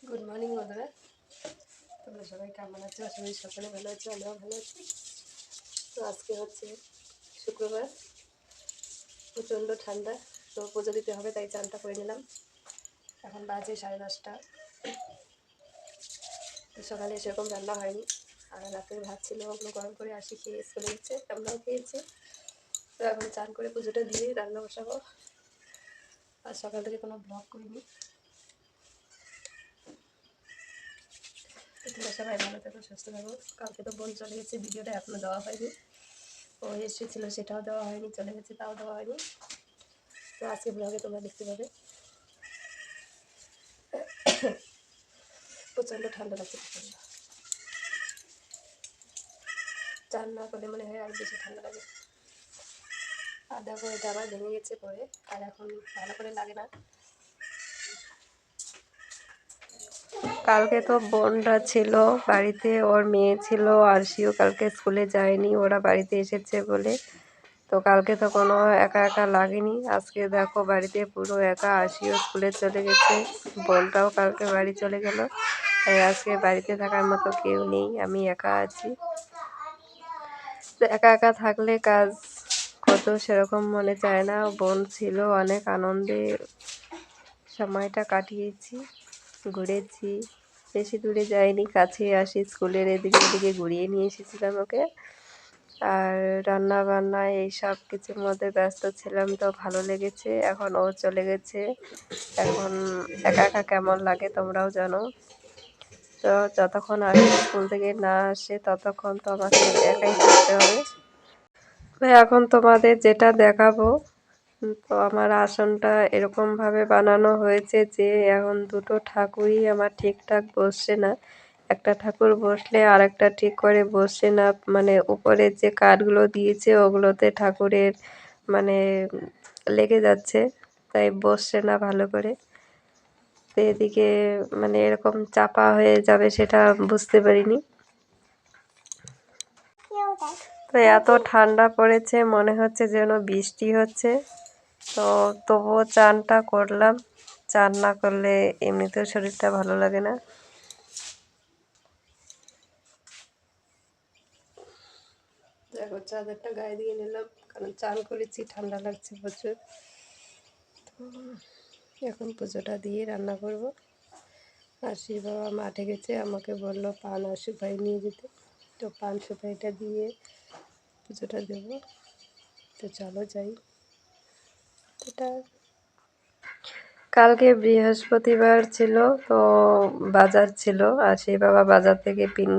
Good morning বন্ধুরা, তোমরা সবাই কেমন আছো? আশা করি সকালে ভালো আছো, আমরাও ভালো আছি। তো আজকে হচ্ছে শুক্রবার, প্রচণ্ড ঠান্ডা। তো পুজো দিতে হবে, তাই চানটা করে নিলাম। এখন বাজে 10:30। তো সকালে সেরকম রান্না হয়নি, আর রাতের ভাত ছিল, ওগুলো গরম করে আসি খেয়ে চলে গেছে, আমরাও খেয়েছি। তো এখন চান করে পুজোটা দিয়ে রান্না বসাবো। আর সকাল থেকে কোনো ব্লগ করিনি। তোমরা সবাই ভালো থাকো, সুস্থ থাকো। কালকে তো বোন চলে গেছে, ভিডিওটা এখনও দেওয়া হয়নি। ও এসেছিলো, সেটাও দেওয়া হয়নি, চলে গেছে, তাও দেওয়া হয়নি। তো আজকে ব্লগে তোমরা দেখতে পাবে। প্রচণ্ড ঠান্ডা লাগছে, প্রচণ্ড। চান না করলে মনে হয় আর বেশি ঠান্ডা লাগে। আর দেখো, এটা আবার ভেঙে গেছে পরে, আর এখন ভালো করে লাগে না। কালকে তো বোনরা ছিল বাড়িতে, ওর মেয়ে ছিল, আরশিও কালকে স্কুলে যায়নি, ওরা বাড়িতে এসেছে বলে। তো কালকে তো কোনো একা একা লাগেনি। আজকে দেখো বাড়িতে পুরো একা, আরশিও স্কুলে চলে গেছে, বোনটাও কালকে বাড়ি চলে গেল। তাই আজকে বাড়িতে থাকার মতো কেউ নেই, আমি একা আছি। তো একা একা থাকলে কাজ করতেও সেরকম মনে চায় না। বোন ছিল, অনেক আনন্দে সময়টা কাটিয়েছি, ঘুরেছি। বেশি দূরে যাইনি, কাছে আসি, স্কুলের এদিকে এদিকে ঘুরিয়ে নিয়ে এসেছিলাম ওকে। আর রান্না বান্না এই সব কিছুর মধ্যে ব্যস্ত ছিলাম, তো ভালো লেগেছে। এখন ও চলে গেছে, এখন একা একা কেমন লাগে তোমরাও জানো। তো যতক্ষণ আসে স্কুল থেকে না আসে ততক্ষণ তো আমাকে একাই থাকতে হবে। তো এখন তোমাদের যেটা দেখাবো, তো আমার আসনটা এরকমভাবে বানানো হয়েছে যে এখন দুটো ঠাকুরই আমার ঠিকঠাক বসছে না। একটা ঠাকুর বসলে আর একটা ঠিক করে বসছে না, মানে উপরে যে কাঠগুলো দিয়েছে ওগুলোতে ঠাকুরের মানে লেগে যাচ্ছে, তাই বসছে না ভালো করে। তো এদিকে মানে এরকম চাপা হয়ে যাবে সেটা বুঝতে পারিনি। তো এত ঠান্ডা পড়েছে, মনে হচ্ছে যেন বৃষ্টি হচ্ছে। তো তবুও চানটা করলাম, চান না করলে এমনিতেও শরীরটা ভালো লাগে না। দেখো, চাদরটা গায়ে দিয়ে নিলাম, কারণ চান করেছি, ঠান্ডা লাগছে প্রচুর। এখন পুজোটা দিয়ে রান্না করব। আশির বাবা মাঠে গেছে, আমাকে বললো পান আর সুপারি নিয়ে যেতে। তো পান সুপারিটা দিয়ে পুজোটা দেব। তো চলো যাই। এটা কালকে বৃহস্পতিবার ছিল, তো বাজার ছিল, আর সেই বাবা বাজার থেকে পিন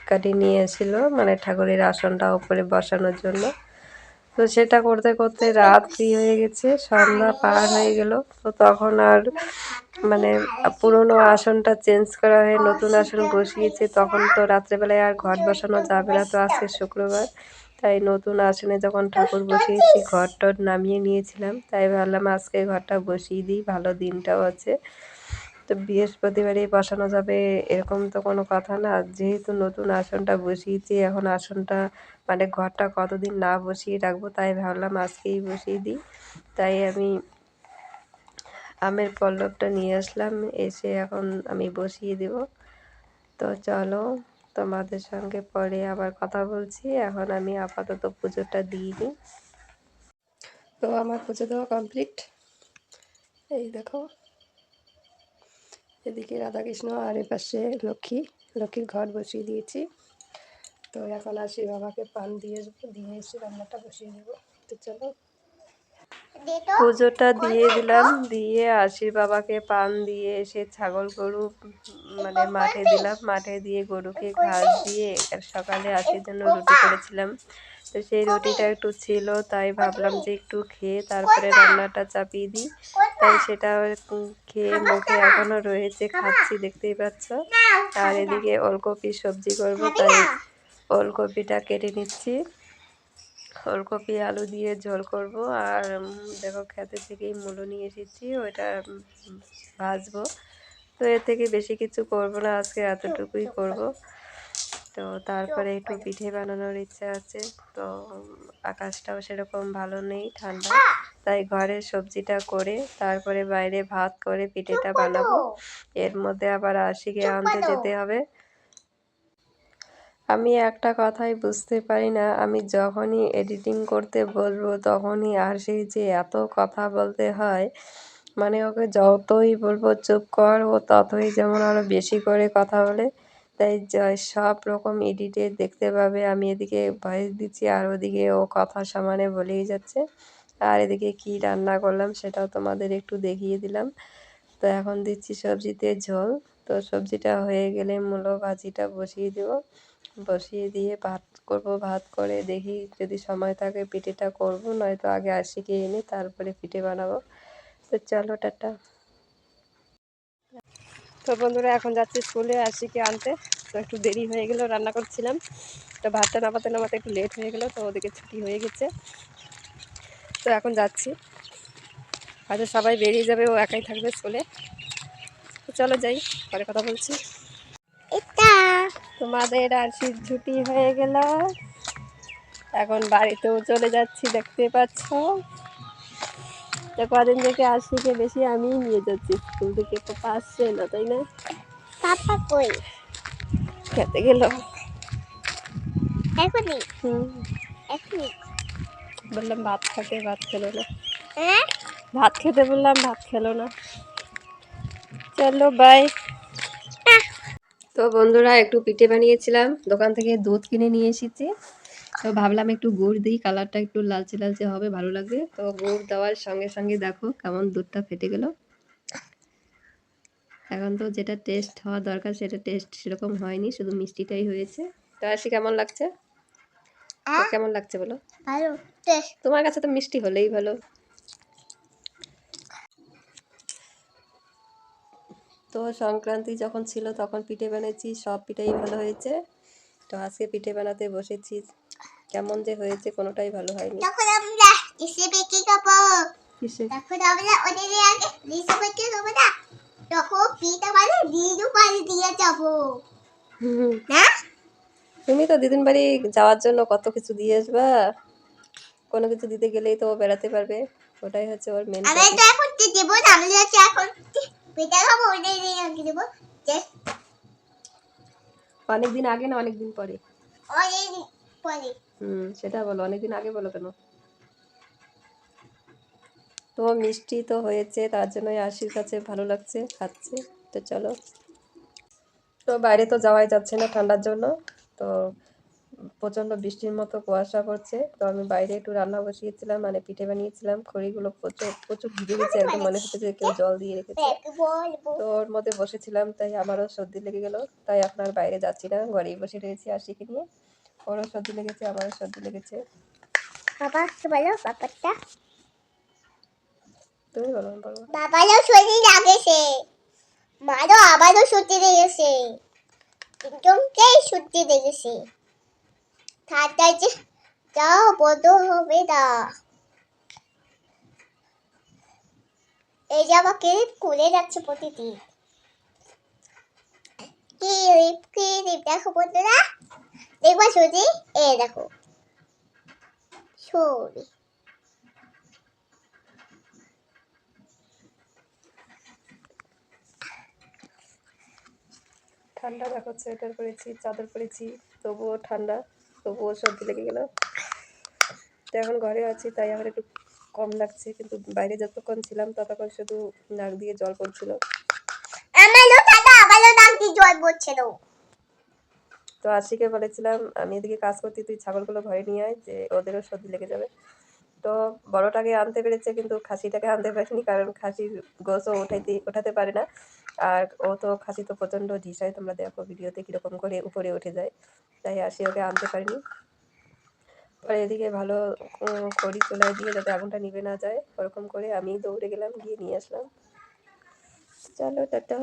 কাটি নিয়ে এসেছিলো, মানে ঠাকুরের আসনটা উপরে বসানোর জন্য। তো সেটা করতে করতে রাত্রি হয়ে গেছে, সন্ধ্যা পার হয়ে গেল। তো তখন আর মানে পুরনো আসনটা চেঞ্জ করা হয়ে নতুন আসন বসিয়েছে, তখন তো রাত্রেবেলায় আর ঘট বসানো যাবে না। তো আজকে শুক্রবার, তাই নতুন আসনে যখন ঠাকুর বসিয়েছি, ঘর টট নামিয়ে নিয়েছিলাম, তাই ভাবলাম আজকে ঘরটা বসিয়ে দিই, ভালো দিনটাও আছে। তো বৃহস্পতিবারই বসানো যাবে এরকম তো কোনো কথা না, যেহেতু নতুন আসনটা বসিয়েছি, এখন আসনটা মানে ঘরটা কতদিন না বসিয়ে রাখবো, তাই ভাবলাম আজকেই বসিয়ে দিই। তাই আমি আমের পল্লবটা নিয়ে আসলাম, এসে এখন আমি বসিয়ে দেব। তো চলো, তোমাদের সঙ্গে পরে আবার কথা বলছি। এখন আমি আপাতত পুজোটা দিয়ে নিই। তো আমার পুজো দেওয়া কমপ্লিট। এই দেখো, এদিকে রাধাকৃষ্ণ আর এপাশে লক্ষ্মীর ঘট বসিয়ে দিয়েছি। তো এখন আসি, বাবাকে পান দিয়ে এসে রান্নাটা বসিয়ে দেবো। তো চলো, পুজোটা দিয়ে দিলাম, দিয়ে আশির বাবাকে পান দিয়ে এসে ছাগল গরু মানে মাঠে দিলাম, মাঠে দিয়ে গরুকে ঘাস দিয়ে সকালে আশির জন্য রুটি করেছিলাম। তো সেই রুটিটা একটু ছিল, তাই ভাবলাম যে একটু খেয়ে তারপরে রান্নাটা চাপিয়ে দিই। তাই সেটা খেয়ে মুখে এখনও রয়েছে, খাচ্ছি, দেখতেই পাচ্ছ। আর এদিকে ওলকপি সবজি করব, তাই ওলকপিটা কেটে নিচ্ছি। ওলকপি আলু দিয়ে ঝোল করব। আর দেখো, খেতে থেকেই মূলো নিয়ে এসেছি, ওইটা ভাজবো। তো এর থেকে বেশি কিছু করব না, আজকে এতটুকুই করব। তো তারপরে একটু পিঠে বানানোর ইচ্ছা আছে। তো আকাশটাও সেরকম ভালো নেই, ঠান্ডা, তাই ঘরে সবজিটা করে তারপরে বাইরে ভাত করে পিঠেটা বানাবো। এর মধ্যে আবার আশিকে আনতে যেতে হবে। আমি একটা কথাই বুঝতে পারি না, আমি যখনই এডিটিং করতে বলবো তখনই আরশির যে এত কথা বলতে হয়, মানে ওকে যতই বলবো চুপ কর, ও ততই যেমন আরও বেশি করে কথা বলে। তাই সব রকম এডিটে দেখতে পাবে আমি এদিকে ভয়েস দিচ্ছি আর ওদিকে ও কথা সমানে বলেই যাচ্ছে। আর এদিকে কি রান্না করলাম সেটাও তোমাদের একটু দেখিয়ে দিলাম। তো এখন দিচ্ছি সবজিতে ঝোল। তো সবজিটা হয়ে গেলে মূলো ভাজিটা বসিয়ে দেবো। বসিয়ে দিয়ে ভাত করব, ভাত করে দেখি যদি সময় থাকে পিঠেটা করব, নয়তো আগে আশিকে এনে তারপরে পিঠে বানাবো। তো চলো টাটা। তো বন্ধুরা এখন যাচ্ছি স্কুলে আশিকে আনতে। তো একটু দেরি হয়ে গেল, রান্না করছিলাম, তো ভাতটা নামাতে নামাতে একটু লেট হয়ে গেল, তো ওদিকে ছুটি হয়ে গেছে। তো এখন যাচ্ছি, হয়তো সবাই বেরিয়ে যাবে, ও একাই থাকবে স্কুলে। তো চলো যাই, পরে কথা বলছি। তোমাদের আরশির ছুটি হয়ে গেল, এখন বাড়িতেও চলে যাচ্ছি, দেখতে পাচ্ছ। তো কদিন থেকে আরশিকে বেশি আমিই নিয়ে যাচ্ছি স্কুল থেকে, তো আসছে না, তাই না? পাপা কই? খেতে গেল এখনই। এখনই বললাম ভাত খাতে, ভাত খেলো না। ভাত খেতে বললাম, ভাত খেলো না। চলো বাই। তো বন্ধুরা একটু পিঠে বানিয়েছিলাম, দোকান থেকে দুধ কিনে নিয়ে এসেছি। তো ভাবলাম একটু গুড় দিই, কালারটা একটু লালচে লালচে হবে, ভালো লাগবে। তো গুড় দেওয়ার সঙ্গে সঙ্গে দেখো কেমন দুধটা ফেটে গেল। এখন তো যেটা টেস্ট হওয়া দরকার সেটা টেস্ট সেরকম হয়নি, শুধু মিষ্টিটাই হয়েছে। তো আশি কেমন লাগছে? কেমন লাগছে বলো? ভালো টেস্ট। তোমার কাছে তো মিষ্টি হলেই ভালো। তো সংক্রান্তি যখন ছিল তখন পিঠে বানিয়েছি, সব পিঠেই ভালো হয়েছে। তো আজকে পিঠে বানাতে বসেছি, কেমন যে হয়েছে কোনোটাই ভালো হয়নি। তখন আমরা রেসিপি কি করব? তখন আমরা ওদের আগে রেসিপি কি করব না, তখন পিঠা বানিয়ে দিদু বাড়ি দিয়ে যাব না। তুমি তো দিদিন বাড়ি যাওয়ার জন্য কত কিছু দিয়ে আসবা, কোনো কিছু দিতে গেলেই তো বেড়াতে পারবে, ওটাই হচ্ছে ওর মেন। আমি তো এখন দেব না, আমি হচ্ছে এখন পিঠা খাবো, ওদের আগে দেব। অনেকদিন আগে না অনেকদিন পরে? অনেক পরে। সেটা বলো, অনেকদিন আগে বলো কেন? তো মিষ্টি তো হয়েছে, তার জন্যই আশির কাছে ভালো লাগছে, খাচ্ছে। তো চলো। তো বাইরে তো যাওয়াই যাচ্ছে না ঠান্ডার জন্য, তো প্রচণ্ড বৃষ্টির মতো কুয়াশা পড়ছে। তো আমি বাইরে একটু রান্না বসিয়েছিলাম, মানে পিঠে বানিয়েছিলাম, খড়িগুলো প্রচুর প্রচুর ভিজে গেছে, একদম মনে হচ্ছে যে কেউ জল দিয়ে রেখেছে। তো ওর মধ্যে বসেছিলাম, তাই আমারও সর্দি লেগে গেল। তাই আপনার বাইরে যাচ্ছি না, ঘরেই বসে রয়েছি আশিকে নিয়ে। ওরও সর্দি লেগেছে, আমারও সর্দি লেগেছে। বাবা বলো, ব্যাপারটা তুমি বলো। বাবারও সর্দি লাগেছে, মারও আবারও সর্দি লেগেছে, তিনজনকেই সর্দি লেগেছে। ঠান্ডায় যে যাও বন্ধ হবে না। এই যে আমাকে খুলে যাচ্ছে প্রতিদিন। কি দেখো বন্ধুরা, দেখবা সর্দি, এ দেখো সর্দি। ঠান্ডা দেখো, সোয়েটার পরেছি, চাদর পরেছি, তবুও ঠান্ডা, তবুও সর্দি লেগে গেল। তো এখন ঘরে আছি, তাই আমার একটু কম লাগছে, কিন্তু বাইরে যতক্ষণ ছিলাম ততক্ষণ শুধু নাক দিয়ে জল পড়ছিল। আমারও ঠান্ডা, আমারও নাক দিয়ে জল পড়ছিল। তো আশিকে বলেছিলাম আমি এদিকে কাজ করতে, তুই ছাগলগুলো ঘরে নিয়ে আয়, যে ওদেরও সর্দি লেগে যাবে। তো বড়টাকে আনতে পেরেছে, কিন্তু খাসিটাকে আনতে পারেনি, কারণ খাসির গোছও ওঠাতে পারে না। আর ও তো খাসি তো প্রচণ্ড ঢিসায়, তোমরা দেখো ভিডিওতে কীরকম করে উপরে উঠে যায়, তাই আশি ওকে আনতে পারিনি। পরে এদিকে ভালো খড়ি চুলায় দিয়ে যাতে আগুনটা নিভে না যায়, ওরকম করে আমি দৌড়ে গেলাম, গিয়ে নিয়ে আসলাম। চলো টাটা।